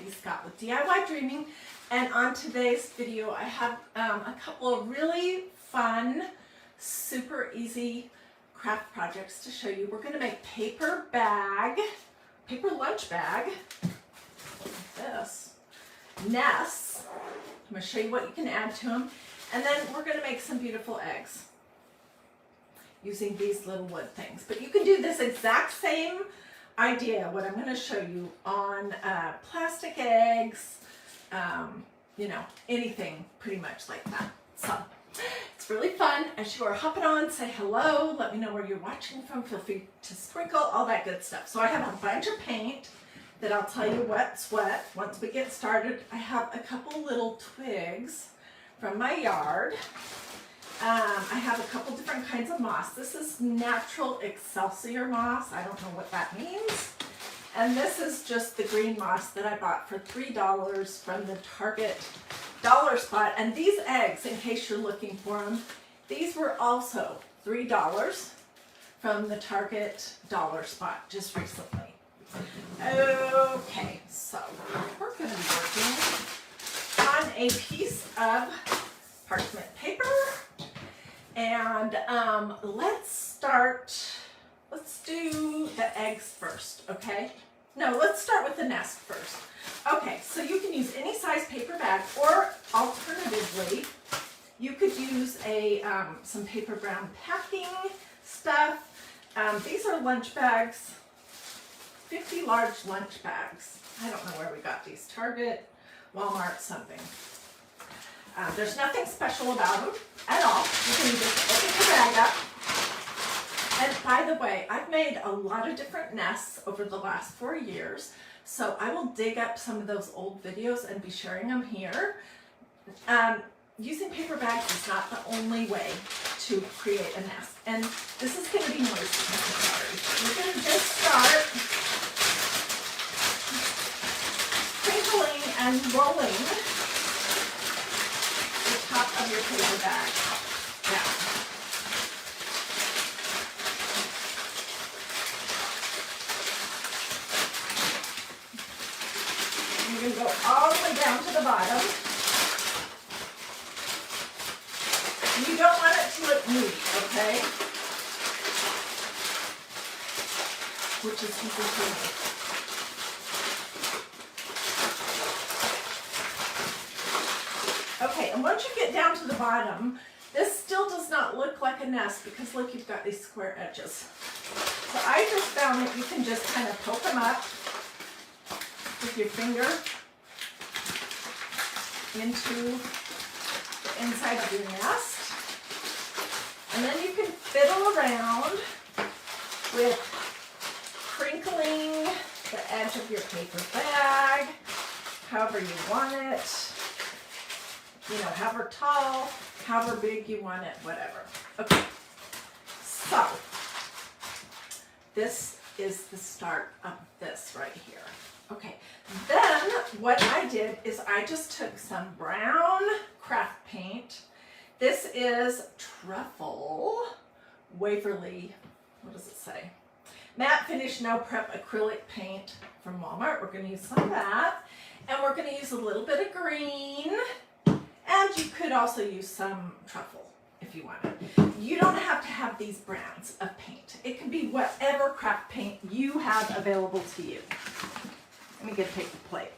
Hiedi Scott with DIY Dreaming, and on today's video I have a couple of really fun, super easy craft projects to show you. We're going to make paper lunch bag, like this, nests. I'm going to show you what you can add to them, and then we're going to make some beautiful eggs using these little wood things. But you can do this exact same idea, what I'm going to show you, on plastic eggs, you know, anything pretty much like that. So it's really fun. As you are hopping on, say hello, let me know where you're watching from, feel free to sprinkle, all that good stuff. So I have a bunch of paint that I'll tell you what's what once we get started. I have a couple little twigs from my yard. I have a couple different kinds of moss. This is natural Excelsior moss. I don't know what that means. And this is just the green moss that I bought for $3 from the Target dollar spot. And these eggs, in case you're looking for them, these were also $3 from the Target dollar spot just recently. Okay, so we're going to be working on a piece of parchment paper. And let's do the eggs first, okay? No, let's start with the nest first. Okay, so you can use any size paper bag, or alternatively, you could use some paper brown packing stuff. These are lunch bags, 50 large lunch bags. I don't know where we got these, Target, Walmart, something. There's nothing special about them at all. You can just open your bag up. And by the way, I've made a lot of different nests over the last 4 years, so I will dig up some of those old videos and be sharing them here. Using paper bags is not the only way to create a nest, and this is going to be noisy. You're going to just start crinkling and rolling the top of your paper bag down. You're going to go all the way down to the bottom. You don't want it to look neat, okay? Which is easy to make. Okay, and once you get down to the bottom, this still does not look like a nest because look, you've got these square edges. So I just found that you can just kind of poke them up with your finger into the inside of your nest. And then you can fiddle around with crinkling the edge of your paper bag, however you want it. You know, however tall, however big you want it, whatever. Okay, so this is the start of this right here. Okay, then what I did is I just took some brown craft paint. This is Truffle Waverly, what does it say? Matte Finish No Prep Acrylic Paint from Walmart. We're going to use some of that. And we're going to use a little bit of green. And you could also use some truffle if you wanted. You don't have to have these brands of paint. It can be whatever craft paint you have available to you. Let me get a paper plate.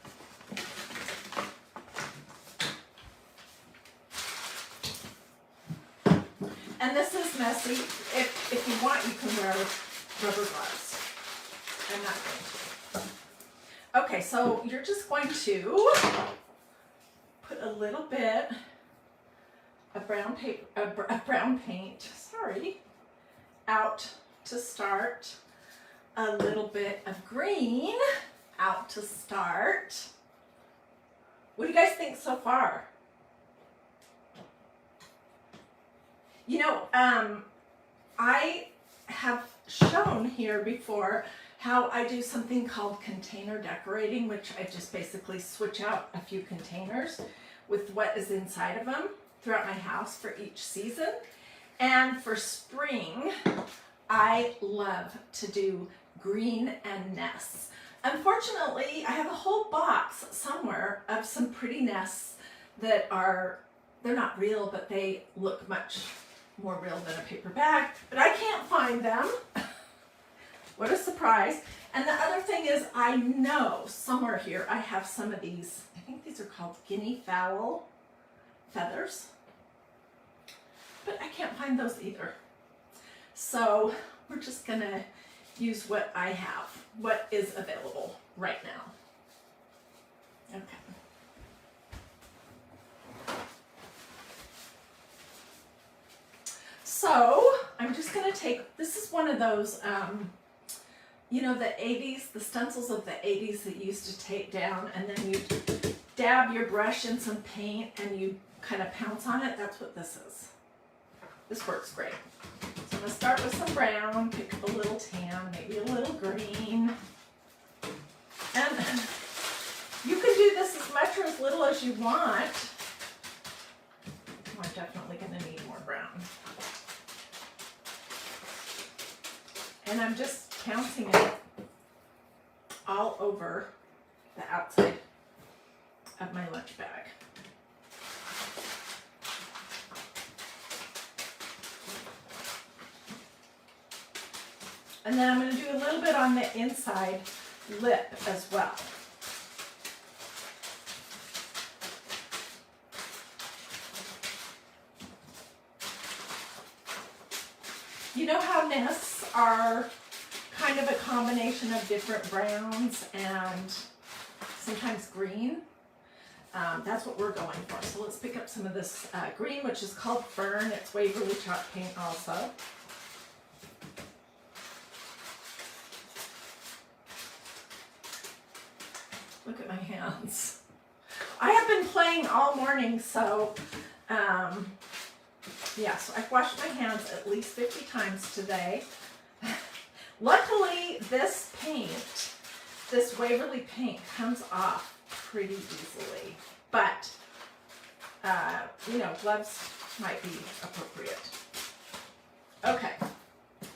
And this is messy. If you want, you can wear rubber gloves. I'm not going to. Okay, so you're just going to put a little bit of brown paint, out to start. A little bit of green out to start. What do you guys think so far? You know, I have shown here before how I do something called container decorating, which I just basically switch out a few containers with what is inside of them throughout my house for each season. And for spring, I love to do green and nests. Unfortunately, I have a whole box somewhere of some pretty nests that they're not real, but they look much more real than a paper bag, but I can't find them. What a surprise. And the other thing is, I know somewhere here I have some of these, I think these are called guinea fowl feathers, but I can't find those either. So we're just gonna use what I have, what is available right now. Okay. So I'm just gonna take, this is one of those, you know, the 80s, the stencils of the 80s that you used to take down and then you dab your brush in some paint and you kind of pounce on it. That's what this is. This works great. So I'm gonna start with some brown, pick up a little tan, maybe a little green. And you can do this as much or as little as you want. I'm definitely gonna need more brown. And I'm just pouncing it all over the outside of my lunch bag. And then I'm going to do a little bit on the inside lip as well. You know how nests are kind of a combination of different browns and sometimes green? That's what we're going for. So let's pick up some of this green, which is called Fern. It's Waverly chalk paint also. Look at my hands. I have been playing all morning, so yeah, so I've washed my hands at least 50 times today. Luckily, this paint, this Waverly paint, comes off pretty easily, but you know, gloves might be appropriate. Okay,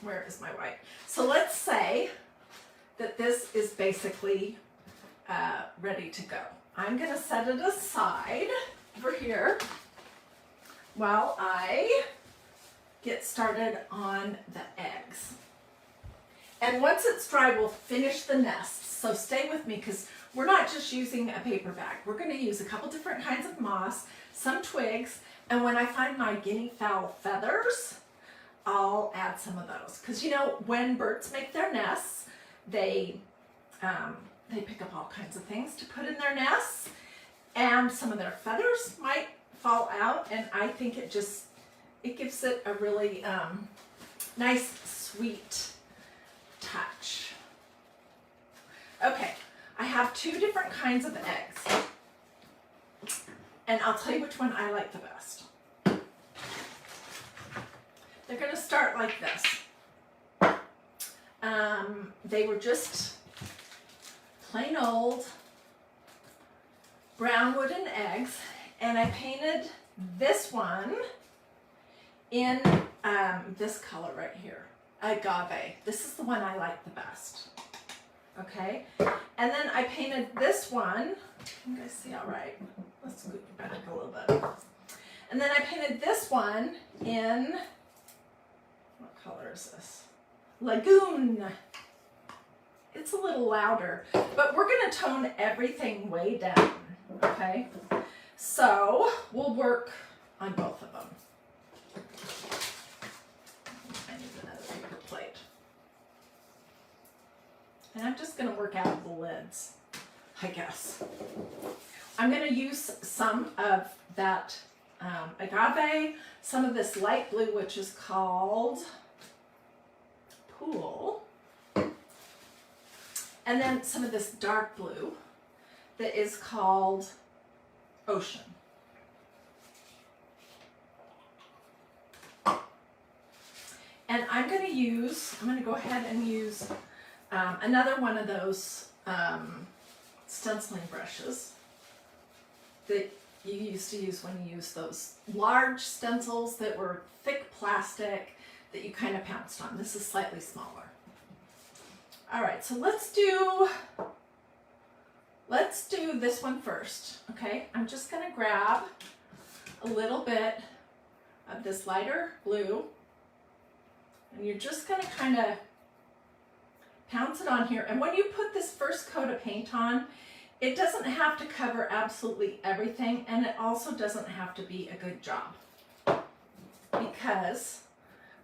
where is my white? So let's say that this is basically ready to go. I'm gonna set it aside over here while I get started on the eggs. And once it's dry, we'll finish the nests. So stay with me because we're not just using a paper bag. We're gonna use a couple different kinds of moss, some twigs, and when I find my guinea fowl feathers, I'll add some of those. Because you know, when birds make their nests, they pick up all kinds of things to put in their nests, and some of their feathers might fall out, and I think it gives it a really nice, sweet touch. Okay, I have two different kinds of eggs, and I'll tell you which one I like the best. They're gonna start like this. They were just plain old brown wooden eggs, and I painted this one in this color right here, agave. This is the one I like the best. Okay, and then I painted this one. You guys see all right? Let's scoot back a little bit. And then I painted this one in, what color is this? Lagoon. It's a little louder, but we're going to tone everything way down, okay? So we'll work on both of them. I need another paper plate. And I'm just going to work out of the lids, I guess. I'm going to use some of that agave, some of this light blue, which is called Pool, and then some of this dark blue that is called Ocean. And I'm going to go ahead and use another one of those stenciling brushes that you used to use when you used those large stencils that were thick plastic that you kind of pounced on. This is slightly smaller. All right, so let's do let's do this one first, okay? I'm just gonna grab a little bit of this lighter blue, and you're just gonna kind of pounce it on here. And when you put this first coat of paint on, it doesn't have to cover absolutely everything, and it also doesn't have to be a good job, because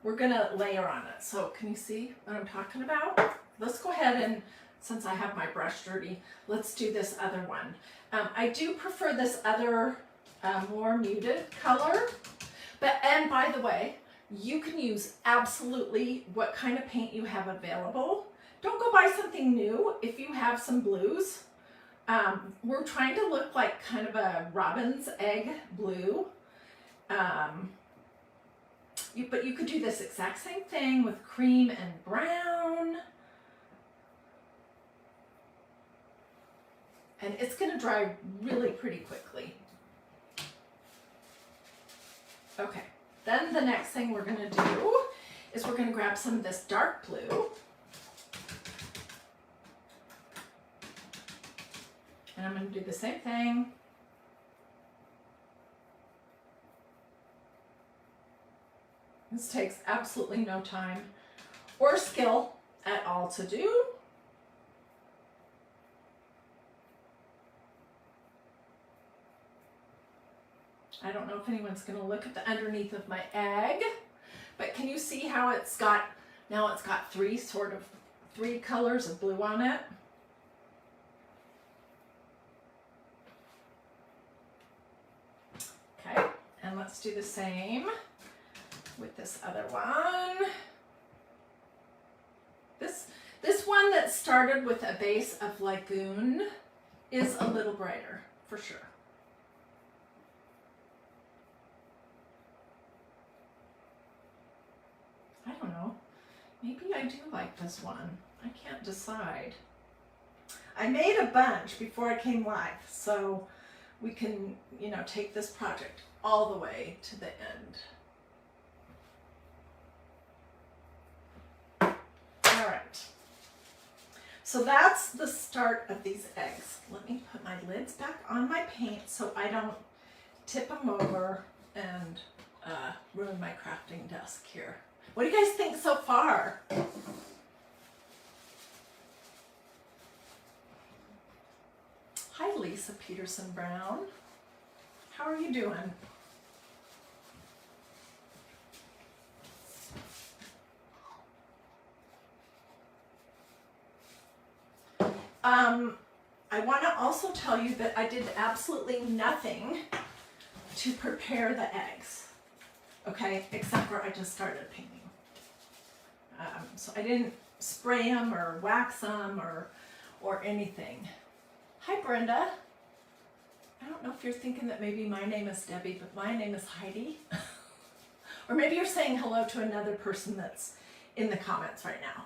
we're gonna layer on it. So can you see what I'm talking about? Let's go ahead and, since I have my brush dirty, let's do this other one. I do prefer this other more muted color, and by the way, you can use absolutely what kind of paint you have available. Don't go buy something new if you have some blues. We're trying to look like kind of a robin's egg blue. But you could do this exact same thing with cream and brown. And it's going to dry really pretty quickly. Okay, then the next thing we're going to do is we're going to grab some of this dark blue. And I'm going to do the same thing. This takes absolutely no time or skill at all to do. I don't know if anyone's going to look at the underneath of my egg, but can you see how it's got, now it's got three colors of blue on it? Okay, and let's do the same with this other one. This one that started with a base of Lagoon is a little brighter, for sure. I don't know. Maybe I do like this one. I can't decide. I made a bunch before I came live, so we can, you know, take this project all the way to the end. All right. So that's the start of these eggs. Let me put my lids back on my paint so I don't tip them over and ruin my crafting desk here. What do you guys think so far? Hi, Lisa Peterson Brown. How are you doing? I want to also tell you that I did absolutely nothing to prepare the eggs, okay, except for I just started painting. So I didn't spray them or wax them or anything. Hi, Brenda. I don't know if you're thinking that maybe my name is Debbie, but my name is Heidi. Or maybe you're saying hello to another person that's in the comments right now.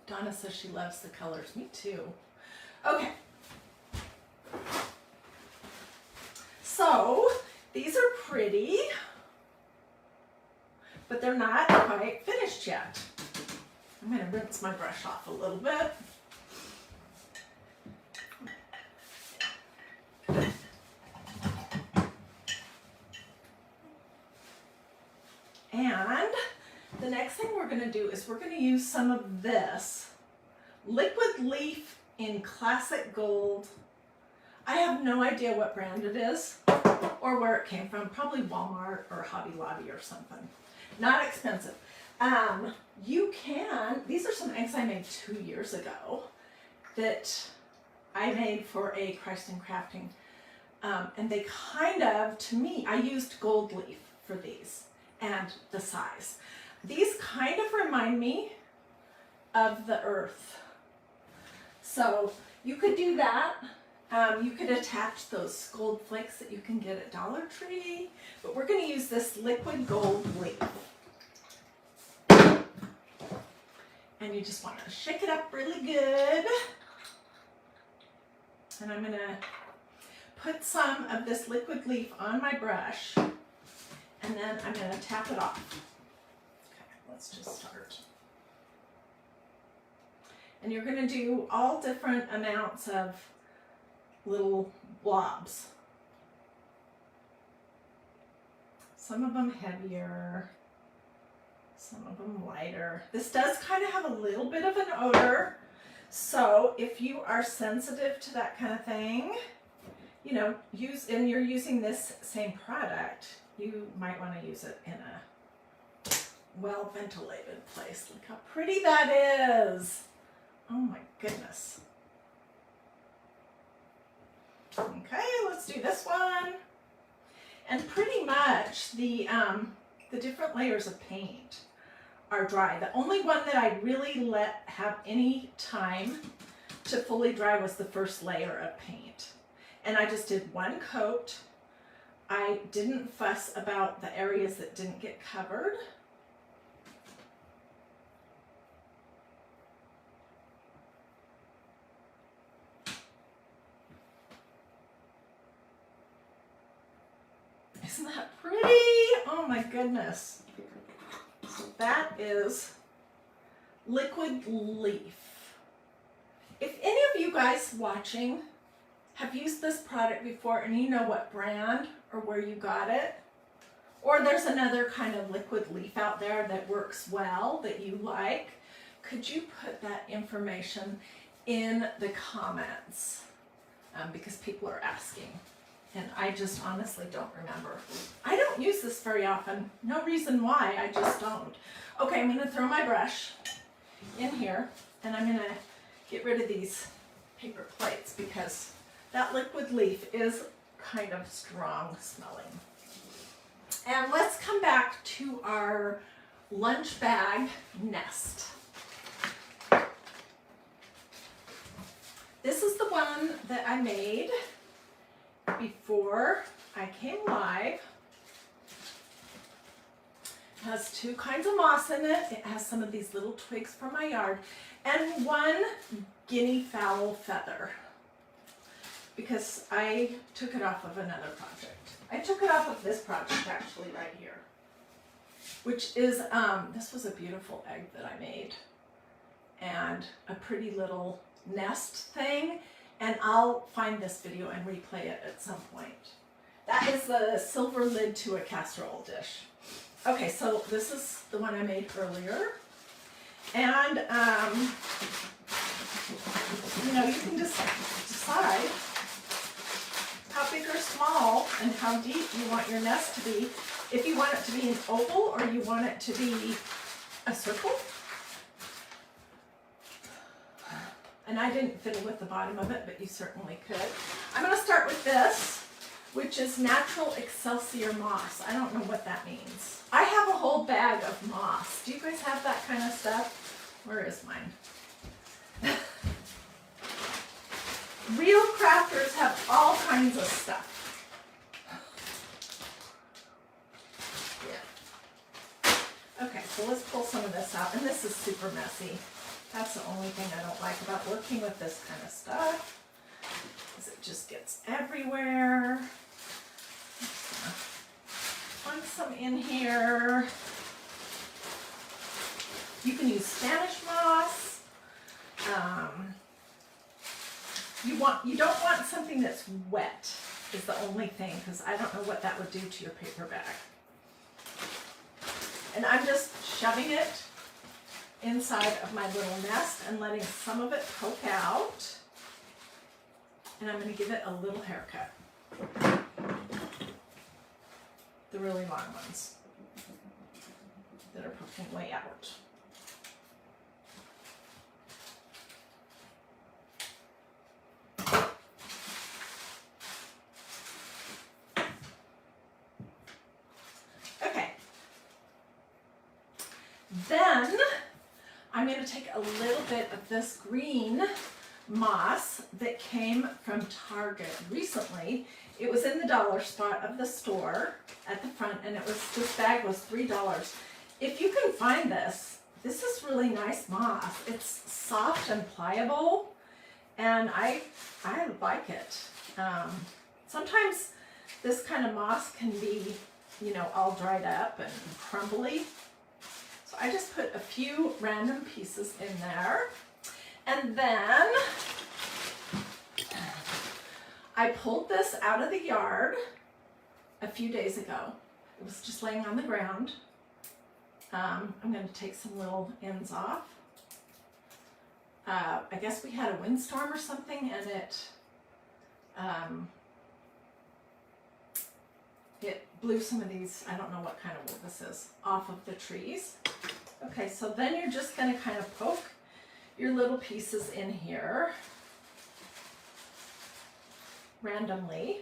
Donna says she loves the colors. Me too. Okay. So these are pretty, but they're not quite finished yet. I'm going to rinse my brush off a little bit. And the next thing we're going to do is we're going to use some of this liquid leaf in classic gold. I have no idea what brand it is or where it came from. Probably Walmart or Hobby Lobby or something. Not expensive. These are some eggs I made 2 years ago that I made for a Christ in Crafting. And they kind of, to me, I used gold leaf for these and the size. These kind of remind me of the earth. So you could do that. You could attach those gold flakes that you can get at Dollar Tree, but we're going to use this liquid gold leaf. And you just want to shake it up really good. And I'm going to put some of this liquid leaf on my brush, and then I'm going to tap it off. Okay, let's just start. And you're going to do all different amounts of little blobs. Some of them heavier, some of them lighter. This does kind of have a little bit of an odor. So if you are sensitive to that kind of thing, you know, and you're using this same product, you might want to use it in a well-ventilated place. Look how pretty that is. Oh my goodness. Okay, let's do this one. And pretty much the different layers of paint are dry. The only one that I really let have any time to fully dry was the first layer of paint. And I just did one coat. I didn't fuss about the areas that didn't get covered. Isn't that pretty? Oh my goodness. So that is Liquid Leaf. If any of you guys watching have used this product before and you know what brand or where you got it, or there's another kind of liquid leaf out there that works well that you like, could you put that information in the comments? Because people are asking. And I just honestly don't remember. I don't use this very often. No reason why, I just don't. Okay, I'm gonna throw my brush in here and I'm gonna get rid of these paper plates because that liquid leaf is kind of strong smelling. And let's come back to our lunch bag nest. This is the one that I made before I came live. It has two kinds of moss in it. It has some of these little twigs from my yard and one guinea fowl feather because I took it off of another project. I took it off of this project actually right here, which is, this was a beautiful egg that I made and a pretty little nest thing. And I'll find this video and replay it at some point. That is the silver lid to a casserole dish. Okay, so this is the one I made earlier. And, you know, you can just decide how big or small and how deep you want your nest to be. If you want it to be an oval or you want it to be a circle. And I didn't fiddle with the bottom of it, but you certainly could. I'm going to start with this, which is Natural Excelsior Moss. I don't know what that means. I have a whole bag of moss. Do you guys have that kind of stuff? Where is mine? Real crafters have all kinds of stuff. Yeah. Okay, so let's pull some of this out. And this is super messy. That's the only thing I don't like about working with this kind of stuff, is it just gets everywhere. Plunk some in here. You can use Spanish moss. You don't want something that's wet is the only thing, because I don't know what that would do to your paper bag. And I'm just shoving it inside of my little nest and letting some of it poke out. And I'm going to give it a little haircut. The really long ones that are poking way out. Okay. Then I'm going to take a little bit of this green moss that came from Target recently. It was in the dollar spot of the store at the front, and this bag was $3. If you can find this is really nice moss. It's soft and pliable, and I like it. Sometimes this kind of moss can be, you know, all dried up and crumbly. So I just put a few random pieces in there. And then I pulled this out of the yard a few days ago. It was just laying on the ground. I'm going to take some little ends off. I guess we had a windstorm or something, and it blew some of these, I don't know what kind of wood this is, off of the trees. Okay, so then you're just going to kind of poke your little pieces in here randomly.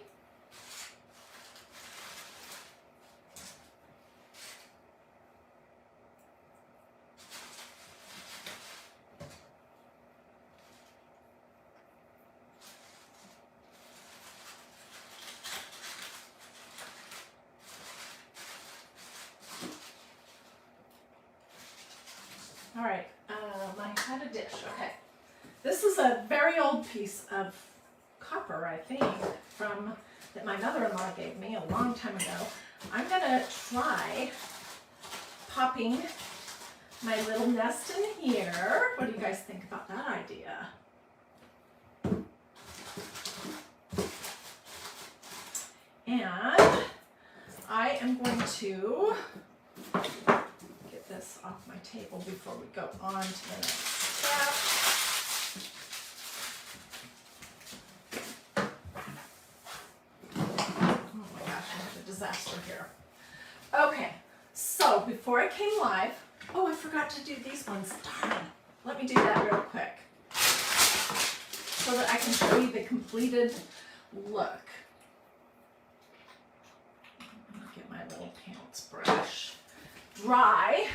All right, I had a dish, okay. This is a very old piece of copper, I think, that my mother-in-law gave me a long time ago. I'm gonna try popping my little nest in here. What do you guys think about that idea? And I am going to get this off my table before we go on to the next step. Oh my gosh, I have a disaster here. Okay, so before I came live, oh, I forgot to do these ones. Darn. Let me do that real quick so that I can show you the completed look. Get my little pants brush dry.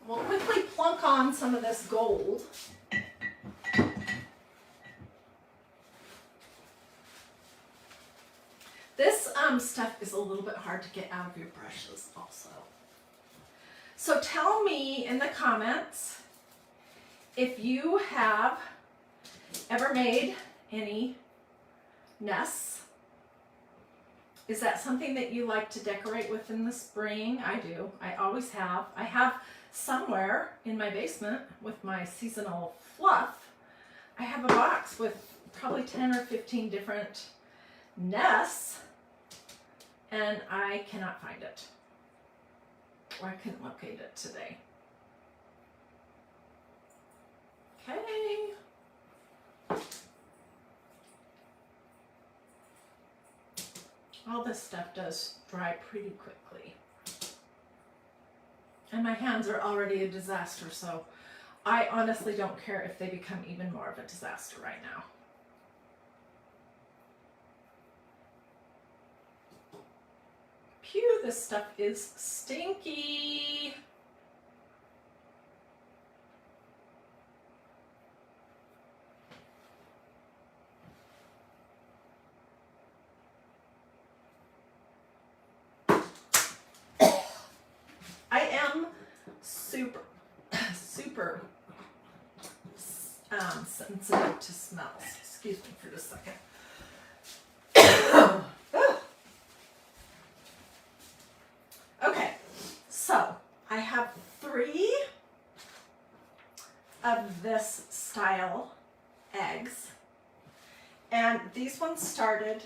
We'll quickly plunk on some of this gold. This stuff is a little bit hard to get out of your brushes also. So tell me in the comments if you have ever made any nests. Is that something that you like to decorate with in the spring? I do. I always have. I have somewhere in my basement with my seasonal fluff. I have a box with probably 10 or 15 different nests, and I cannot find it. Or I couldn't locate it today. Okay. All this stuff does dry pretty quickly. And my hands are already a disaster, so I honestly don't care if they become even more of a disaster right now. Phew, this stuff is stinky. I am super sensitive to smells. Excuse me for just a second. Okay, so I have 3 of this style eggs, and these ones started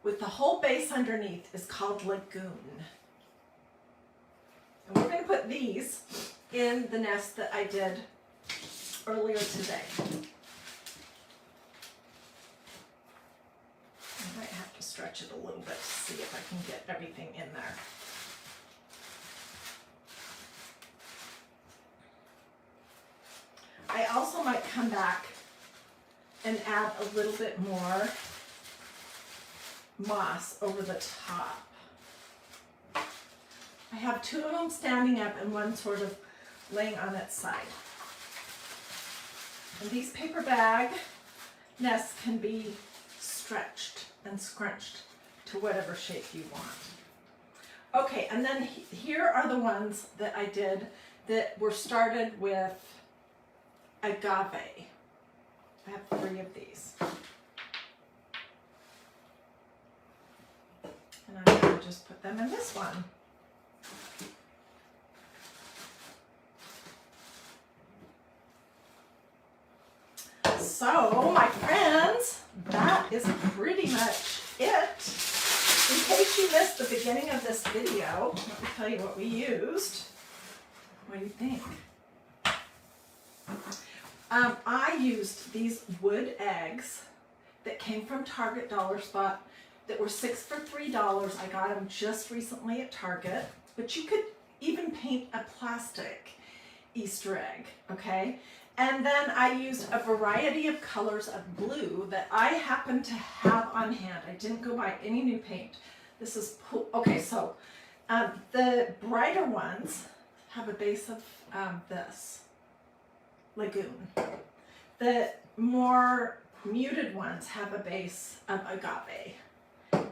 with the whole base underneath is called Lagoon. And we're going to put these in the nest that I did earlier today. I might have to stretch it a little bit to see if I can get everything in there. I also might come back and add a little bit more moss over the top. I have 2 of them standing up and one sort of laying on its side. And these paper bag nests can be stretched and scrunched to whatever shape you want. Okay, and then here are the ones that I did that were started with agave. I have 3 of these. And I'm going to just put them in this one. So, my friends, that is pretty much it. In case you missed the beginning of this video, let me tell you what we used. What do you think? I used these wood eggs that came from Target Dollar Spot that were 6 for $3. I got them just recently at Target, but you could even paint a plastic Easter egg, okay? And then I used a variety of colors of blue that I happen to have on hand. I didn't go buy any new paint. This is, okay, so the brighter ones have a base of this, Lagoon. The more muted ones have a base of Agave.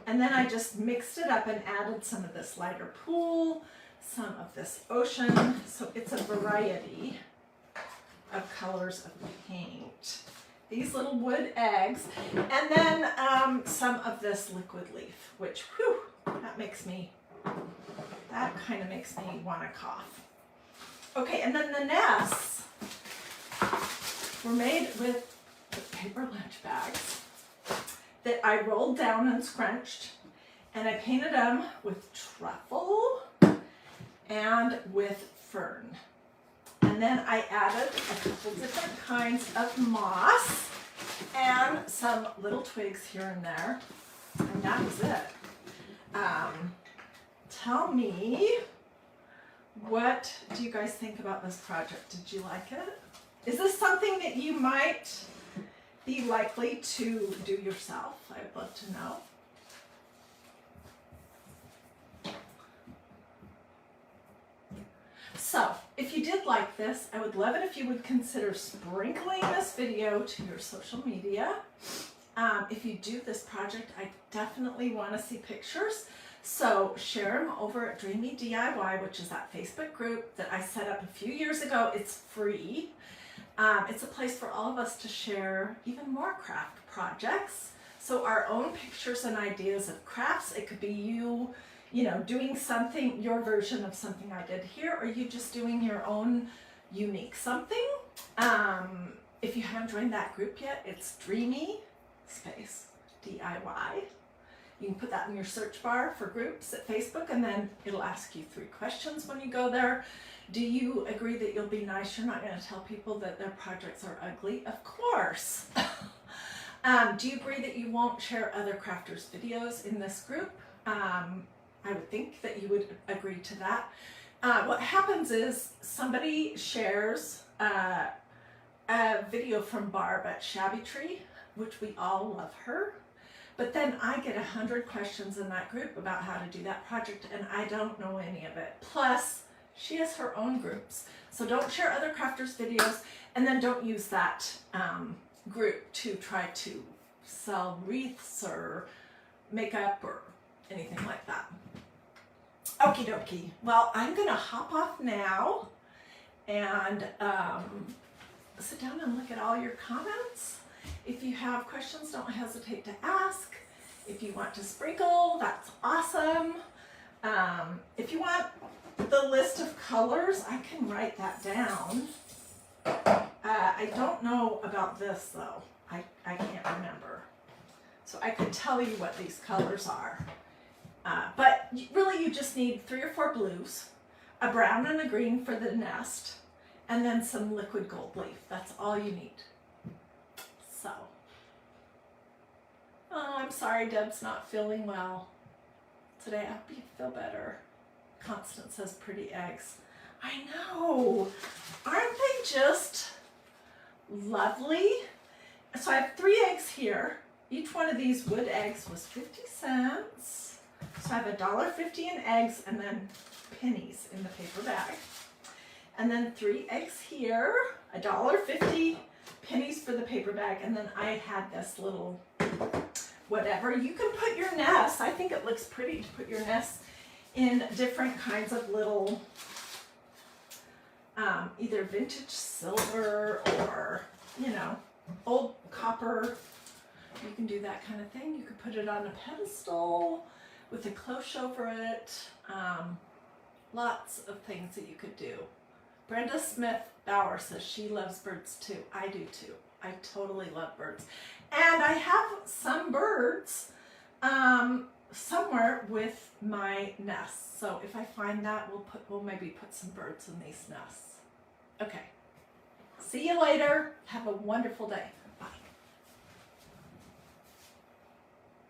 And then I just mixed it up and added some of this lighter pool, some of this ocean. So it's a variety of colors of paint. These little wood eggs, and then some of this liquid leaf, which, whew, that kind of makes me want to cough. Okay, and then the nests were made with paper lunch bags that I rolled down and scrunched, and I painted them with truffle and with fern. And then I added a couple different kinds of moss and some little twigs here and there, and that was it. Tell me, what do you guys think about this project? Did you like it? Is this something that you might be likely to do yourself? I'd love to know. So, if you did like this, I would love it if you would consider sprinkling this video to your social media. If you do this project, I definitely want to see pictures. So share them over at Dreamy DIY, which is that Facebook group that I set up a few years ago. It's free. It's a place for all of us to share even more craft projects. So our own pictures and ideas of crafts. It could be you know, doing something, your version of something I did here, or you just doing your own unique something. If you haven't joined that group yet, it's Dreamy space DIY. You can put that in your search bar for groups at Facebook, and then it'll ask you 3 questions when you go there. Do you agree that you'll be nice? You're not going to tell people that their projects are ugly? Of course. Do you agree that you won't share other crafters' videos in this group? I would think that you would agree to that. What happens is somebody shares a video from Barb at Shabby Tree, which we all love her. But then I get 100 questions in that group about how to do that project, and I don't know any of it. Plus, she has her own groups. So don't share other crafters' videos, and then don't use that group to try to sell wreaths or makeup or anything like that. Okie dokie. Well, I'm going to hop off now and sit down and look at all your comments. If you have questions, don't hesitate to ask. If you want to sprinkle, that's awesome. If you want the list of colors, I can write that down. I don't know about this though. I can't remember. So I could tell you what these colors are. But really you just need 3 or 4 blues, a brown and a green for the nest, and then some liquid gold leaf. That's all you need. So, oh, I'm sorry Deb's not feeling well today. I hope you feel better. Constance says pretty eggs. I know. Aren't they just lovely? So I have 3 eggs here. Each one of these wood eggs was 50 cents. So I have $1.50 in eggs and then pennies in the paper bag. And then 3 eggs here, $1.50, pennies for the paper bag, and then I had this little whatever. You can put your nests. I think it looks pretty to put your nests in different kinds of little, either vintage silver or, you know, old copper. You can do that kind of thing. You could put it on a pedestal with a cloche over it. Lots of things that you could do. Brenda Smith Bauer says she loves birds too. I do too. I totally love birds. And I have some birds somewhere with my nests. So if I find that, we'll maybe put some birds in these nests. Okay. See you later. Have a wonderful day.